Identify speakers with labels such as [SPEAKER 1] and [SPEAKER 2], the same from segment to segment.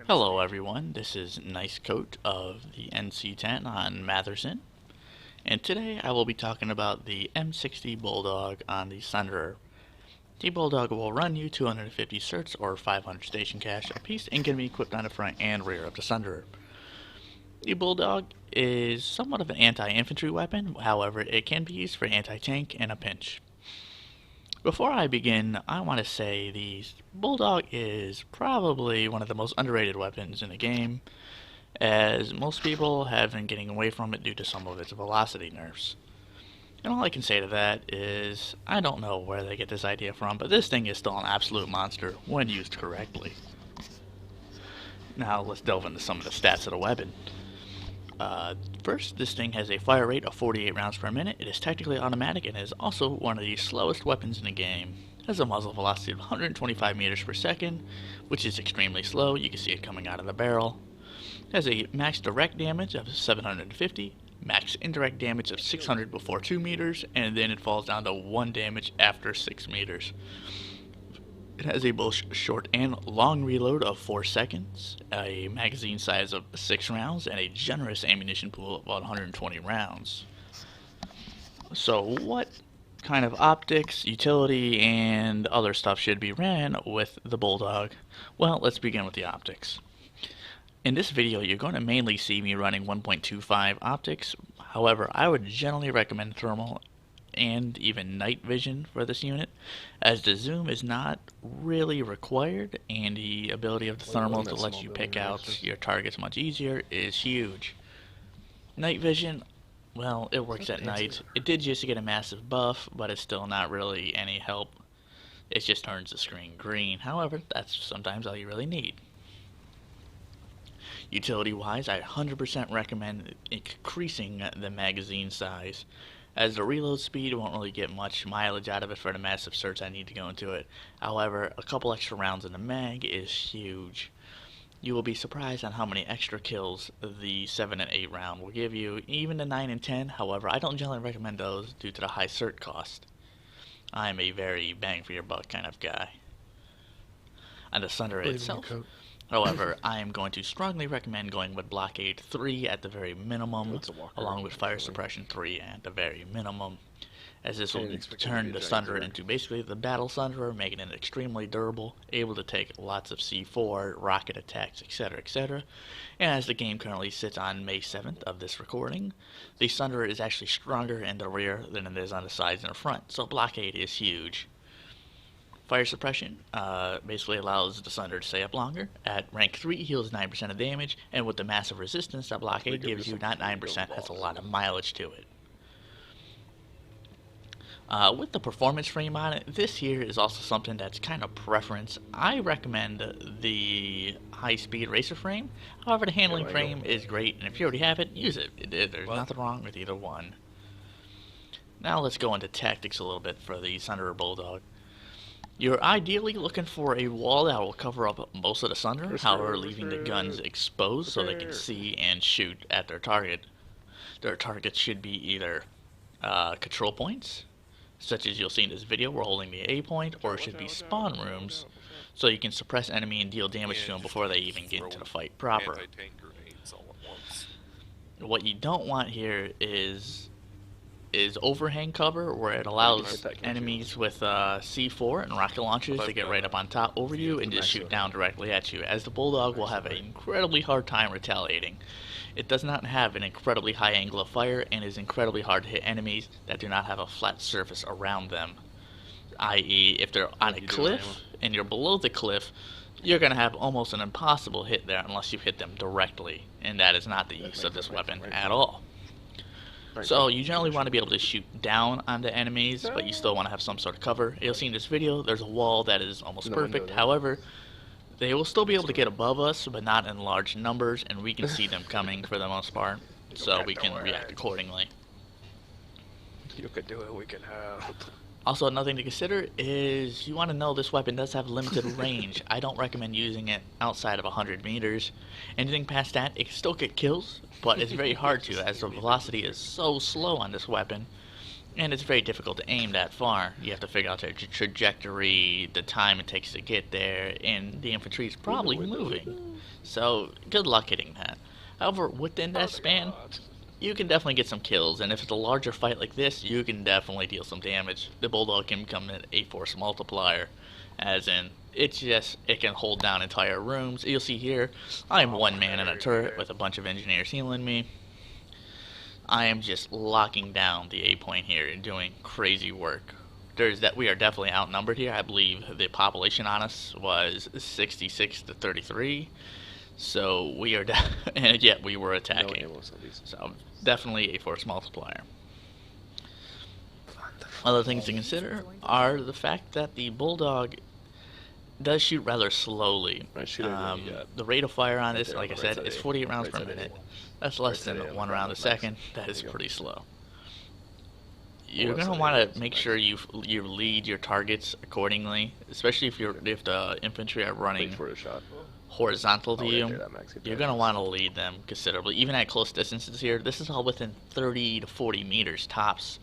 [SPEAKER 1] Hello everyone, this is Nice Coat of the NC10 on Matherson, and today I will be talking about the M60 Bulldog on the Sunderer. The Bulldog will run you 250 certs or 500 station cash apiece and can be equipped on the front and rear of the Sunderer. The Bulldog is somewhat of an anti-infantry weapon, however it can be used for anti-tank in a pinch. Before I begin, I want to say the Bulldog is probably one of the most underrated weapons in the game, as most people have been getting away from it due to some of its velocity nerfs. And all I can say to that is, I don't know where they get this idea from, but this thing is still an absolute monster when used correctly. Now let's delve into some of the stats of the weapon. First, this thing has a fire rate of 48 rounds per minute. It is technically automatic and is also one of the slowest weapons in the game. It has a muzzle velocity of 125 meters per second, which is extremely slow. You can see it coming out of the barrel. It has a max direct damage of 750, max indirect damage of 600 before 2 meters, and then it falls down to 1 damage after 6 meters. It has a both short and long reload of 4 seconds, a magazine size of 6 rounds, and a generous ammunition pool of about 120 rounds. So what kind of optics, utility, and other stuff should be ran with the Bulldog? Well, let's begin with the optics. In this video, you're going to mainly see me running 1.25 optics. However, I would generally recommend thermal and even night vision for this unit, as the zoom is not really required and the ability of the thermal to let you pick out your targets much easier is huge. Night vision, well, it works at night. It did just get a massive buff, but it's still not really any help. It just turns the screen green. However, that's sometimes all you really need. Utility wise, I 100% recommend increasing the magazine size, as the reload speed won't really get much mileage out of it for the massive certs I need to go into it. However, a couple extra rounds in the mag is huge. You will be surprised on how many extra kills the 7 and 8 round will give you, even the 9 and 10. However, I don't generally recommend those due to the high cert cost. I'm a very bang for your buck kind of guy. On the Sunderer itself, however, I am going to strongly recommend going with Blockade 3 at the very minimum, along with Fire Suppression 3 at the very minimum, as this will turn the Sunderer into basically the battle Sunderer, making it extremely durable, able to take lots of C4, rocket attacks, etc., etc. And as the game currently sits on May 7th of this recording, the Sunderer is actually stronger in the rear than it is on the sides and the front, so Blockade is huge. Fire Suppression basically allows the Sunderer to stay up longer. At rank 3, heals 9% of damage, and with the massive resistance that Blockade gives you, not 9%, has a lot of mileage to it. With the performance frame on it, this here is also something that's kind of preference. I recommend the high-speed racer frame. However, the handling frame is great, and if you already have it, use it. There's nothing wrong with either one. Now let's go into tactics a little bit for the Sunderer Bulldog. You're ideally looking for a wall that will cover up most of the Sunderer, however leaving the guns exposed so they can see and shoot at their target. Their targets should be either control points, such as you'll see in this video, we're holding the A point, or it should be spawn rooms, so you can suppress enemy and deal damage to them before they even get into the fight proper. What you don't want here is overhang cover, where it allows enemies with C4 and rocket launchers to get right up on top over you and just shoot down directly at you, as the Bulldog will have an incredibly hard time retaliating. It does not have an incredibly high angle of fire and is incredibly hard to hit enemies that do not have a flat surface around them, i.e. if they're on a cliff and you're below the cliff, you're going to have almost an impossible hit there unless you hit them directly, and that is not the use of this weapon at all. So you generally want to be able to shoot down onto enemies, but you still want to have some sort of cover. You'll see in this video, there's a wall that is almost perfect. However, they will still be able to get above us, but not in large numbers, and we can see them coming for the most part, so we can react accordingly.
[SPEAKER 2] You can do it, we can help.
[SPEAKER 1] Also, another thing to consider is you want to know this weapon does have limited range. I don't recommend using it outside of 100 meters. Anything past that, it can still get kills, but it's very hard to, as the velocity is so slow on this weapon. And it's very difficult to aim that far. You have to figure out the trajectory, the time it takes to get there, and the infantry is probably moving. So, good luck hitting that. However, within that span, you can definitely get some kills, and if it's a larger fight like this, you can definitely deal some damage. The Bulldog can become an A-force multiplier, as in, it can hold down entire rooms. You'll see here, I'm one man in a turret with a bunch of engineers healing me. I am just locking down the A point here and doing crazy work. We are definitely outnumbered here. I believe the population on us was 66 to 33. So we are, and yet we were attacking. So definitely a force multiplier. Other things to consider are the fact that the Bulldog does shoot rather slowly. The rate of fire on this, like I said, is 48 rounds per minute. That's less than 1 round a second. That is pretty slow. You're gonna want to make sure you lead your targets accordingly, especially if the infantry are running horizontal to you. You're gonna want to lead them considerably, even at close distances here. This is all within 30 to 40 meters tops,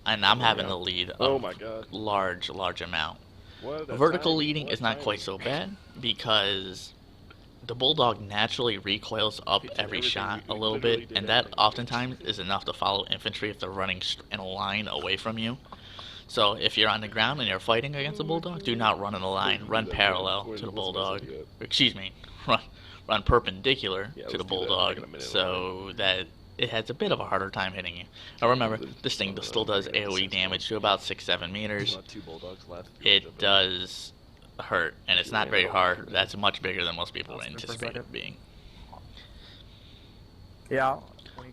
[SPEAKER 1] and I'm having the lead of large amount. Vertical leading is not quite so bad because the Bulldog naturally recoils up every shot a little bit, and that oftentimes is enough to follow infantry if they're running in a line away from you. So if you're on the ground and you're fighting against the Bulldog, do not run in a line. Run parallel to the Bulldog. Excuse me, run perpendicular to the Bulldog so that it has a bit of a harder time hitting you. Now remember, this thing still does AoE damage to about 6-7 meters. It does hurt, and it's not very hard. That's much bigger than most people anticipate it being.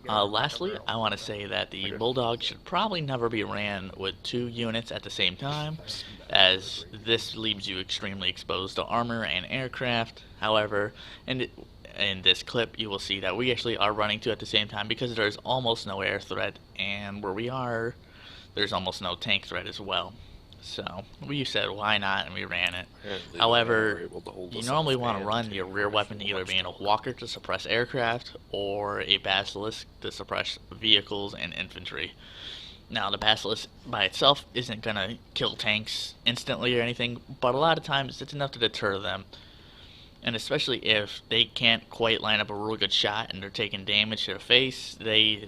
[SPEAKER 1] Lastly, I want to say that the Bulldog should probably never be ran with 2 units at the same time, as this leaves you extremely exposed to armor and aircraft. However, in this clip, you will see that we actually are running 2 at the same time because there's almost no air threat, and where we are, there's almost no tank threat as well. So we said why not, and we ran it. However, you normally want to run your rear weapon either being a walker to suppress aircraft or a basilisk to suppress vehicles and infantry. Now the basilisk by itself isn't going to kill tanks instantly or anything, but a lot of times it's enough to deter them. And especially if they can't quite line up a really good shot and they're taking damage to the face, they're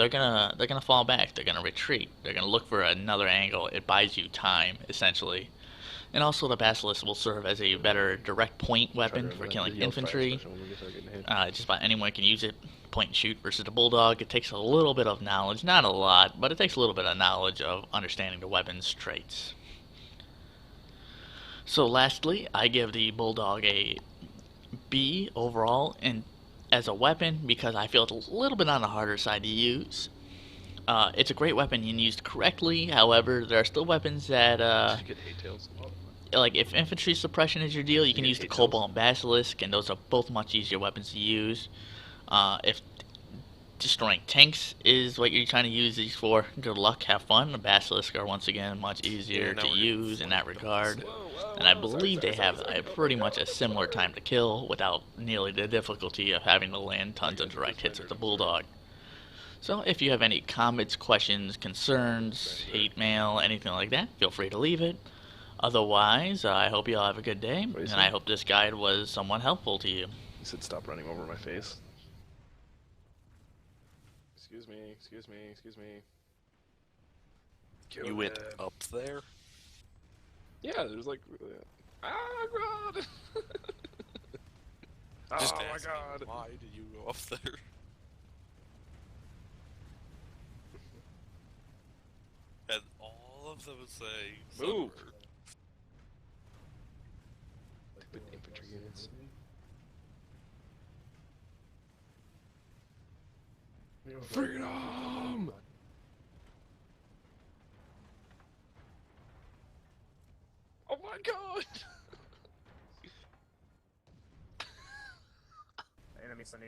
[SPEAKER 1] gonna fall back. They're gonna retreat. They're gonna look for another angle. It buys you time, essentially. And also the basilisk will serve as a better direct point weapon for killing infantry. Just about anyone can use it. Point and shoot versus the Bulldog. It takes a little bit of knowledge, not a lot, but it takes a little bit of knowledge of understanding the weapon's traits. So lastly, I give the Bulldog a B overall, and as a weapon, because I feel it's a little bit on the harder side to use. It's a great weapon when used correctly. However, there are still weapons that, like if infantry suppression is your deal, you can use the Cobalt and Basilisk, and those are both much easier weapons to use. If destroying tanks is what you're trying to use these for, good luck, have fun. The Basilisk are once again much easier to use in that regard. And I believe they have pretty much a similar time to kill without nearly the difficulty of having to land tons of direct hits with the Bulldog. So if you have any comments, questions, concerns, hate mail, anything like that, feel free to leave it. Otherwise, I hope you all have a good day, and I hope this guide was somewhat helpful to you.
[SPEAKER 3] You said stop running over my face. Excuse me.
[SPEAKER 2] You went up there?
[SPEAKER 3] Yeah, there's like... God!
[SPEAKER 2] Just
[SPEAKER 3] oh my god!
[SPEAKER 2] Why did you go up there? And all of them say...
[SPEAKER 3] Move!
[SPEAKER 2] Sunderer.
[SPEAKER 3] Stupid infantry units. Freedom! Oh my god!
[SPEAKER 4] Enemy Sunny.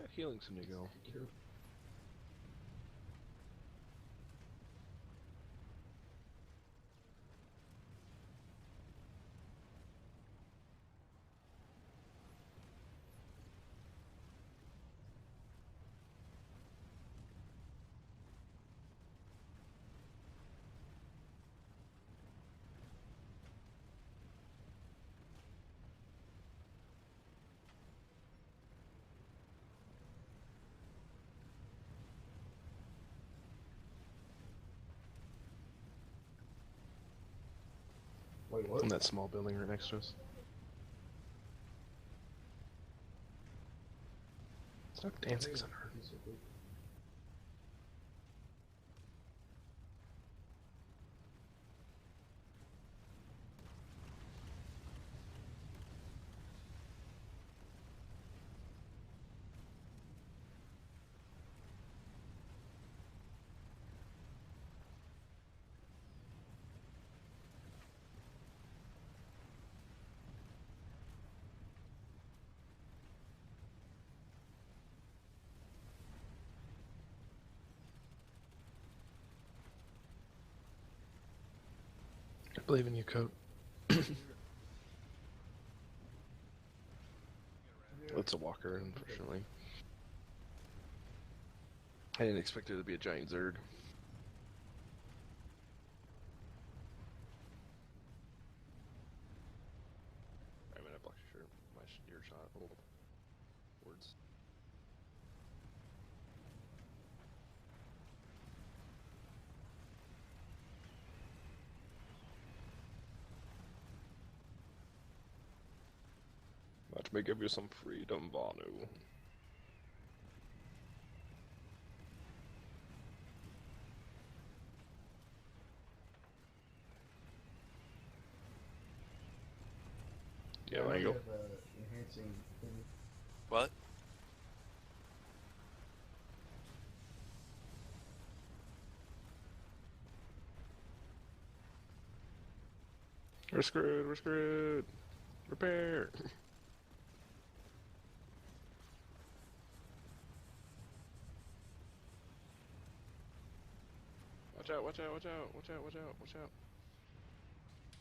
[SPEAKER 3] got healing soon to go.
[SPEAKER 4] Wait, what?
[SPEAKER 3] In that small building right next to us. It's not dancing center. I believe in you, Coat. It's a walker, unfortunately. I didn't expect it to be a giant Zerg. I mean, I blocked your shirt. Your shot. Oh. Words. Watch me give you some freedom, Vanu. Yeah, there you go.
[SPEAKER 4] Enhancing thing.
[SPEAKER 2] What?
[SPEAKER 3] We're screwed, we're screwed. Repair. Watch out, watch out, watch out, watch out, watch out, watch out.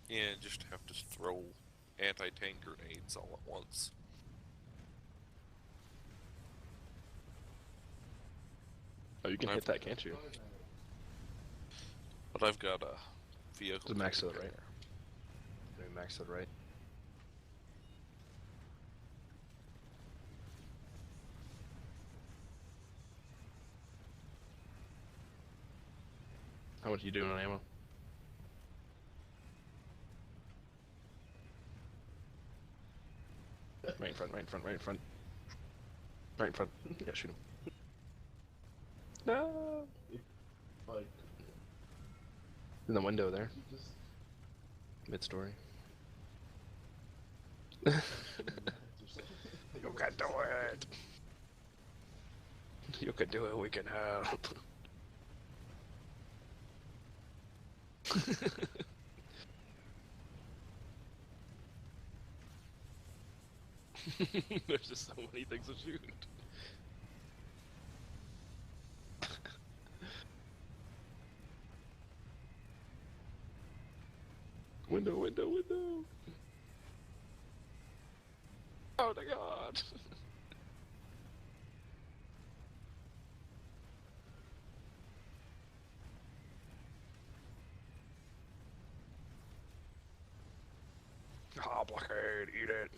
[SPEAKER 2] Yeah, just have to throw anti-tank grenades all at once.
[SPEAKER 3] Oh, you can hit that, can't you?
[SPEAKER 2] But I've got a vehicle.
[SPEAKER 3] The max to the right. Max to the right. How much are you doing on ammo? Right in front, right in front, right in front. Right in front. Yeah, shoot him. No!
[SPEAKER 4] Like,
[SPEAKER 3] In the window there.
[SPEAKER 4] just
[SPEAKER 3] Mid-story. You can do it! You can do it, we can help. There's just so many things to shoot. Window, window, window! Oh my god! Ah, blockade, eat it.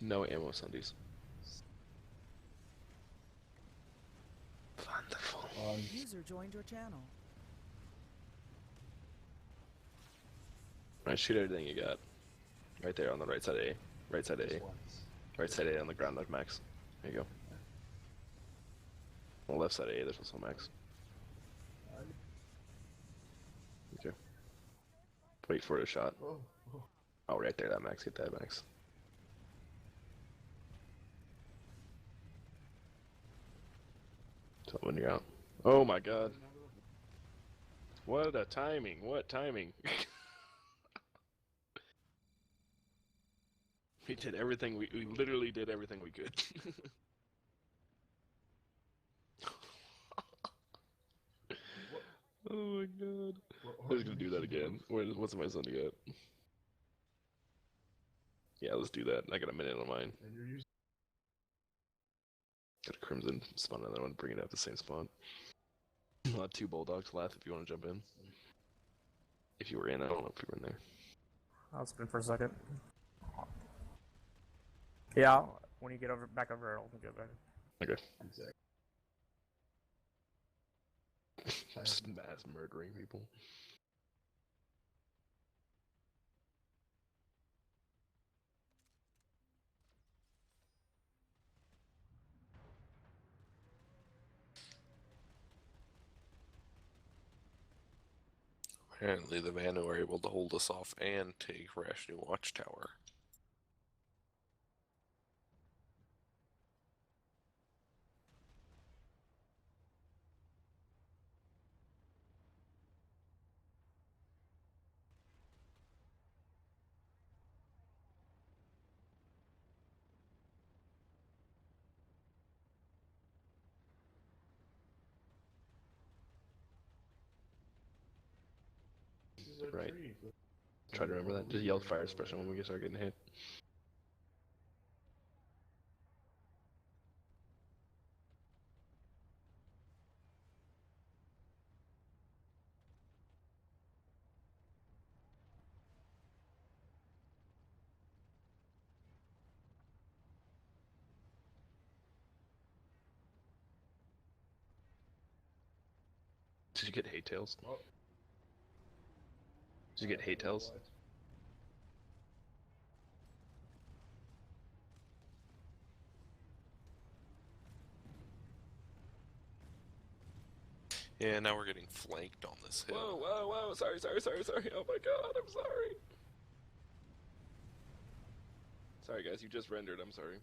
[SPEAKER 3] No ammo Sundays. Wonderful.
[SPEAKER 5] User joined your channel.
[SPEAKER 3] Alright, shoot everything you got. Right there on the right side A. Right side A. Right side A on the ground, like max. There you go. On the left side A, there's also max. Okay. Wait for a shot.
[SPEAKER 4] oh, oh.
[SPEAKER 3] Oh, right there, that max. Get that max. Tell when you're out. Oh my god. What a timing. What timing. We did everything, we literally did everything we could. Oh my god. I was gonna do that again. What's my son get? Yeah, let's do that. I got a minute on mine.
[SPEAKER 4] And you're using
[SPEAKER 3] Got a crimson spawn on that one, bring it up the same spot. I'll have 2 bulldogs left if you want to jump in. If you were in, I don't know if you were in there.
[SPEAKER 6] I'll spin for a second. Yeah, when you get over back over, I'll get back.
[SPEAKER 3] Okay.
[SPEAKER 4] exactly.
[SPEAKER 3] Just mass murdering people.
[SPEAKER 2] Apparently, the Vanu were able to hold us off and take Rashnu Watchtower.
[SPEAKER 3] Right. Try to remember that. Just yell fire suppression when we start getting hit. Did you get hate tails? Did you get hate tails?
[SPEAKER 2] Yeah, now we're getting flanked on this hill.
[SPEAKER 3] Whoa, whoa, whoa! Sorry. Oh my god, I'm sorry. Sorry guys, you just rendered, I'm sorry.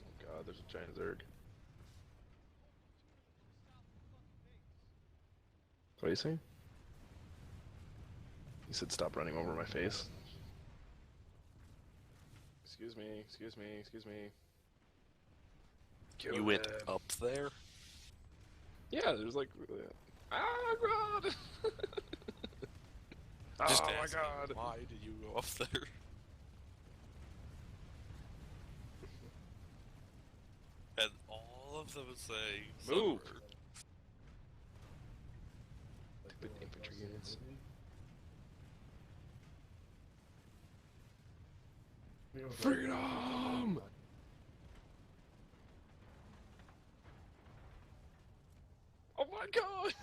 [SPEAKER 3] Oh god, there's a giant Zerg. What do you say? You said stop running over my face. Excuse me.
[SPEAKER 2] You went up there?
[SPEAKER 3] Yeah, there's like... Ah, god!
[SPEAKER 2] Just
[SPEAKER 3] oh my
[SPEAKER 2] asking,
[SPEAKER 3] god!
[SPEAKER 2] why did you go up there? And all of them say...
[SPEAKER 3] Move!
[SPEAKER 2] Sunderer.
[SPEAKER 3] Stupid infantry units. Freedom! Oh my god!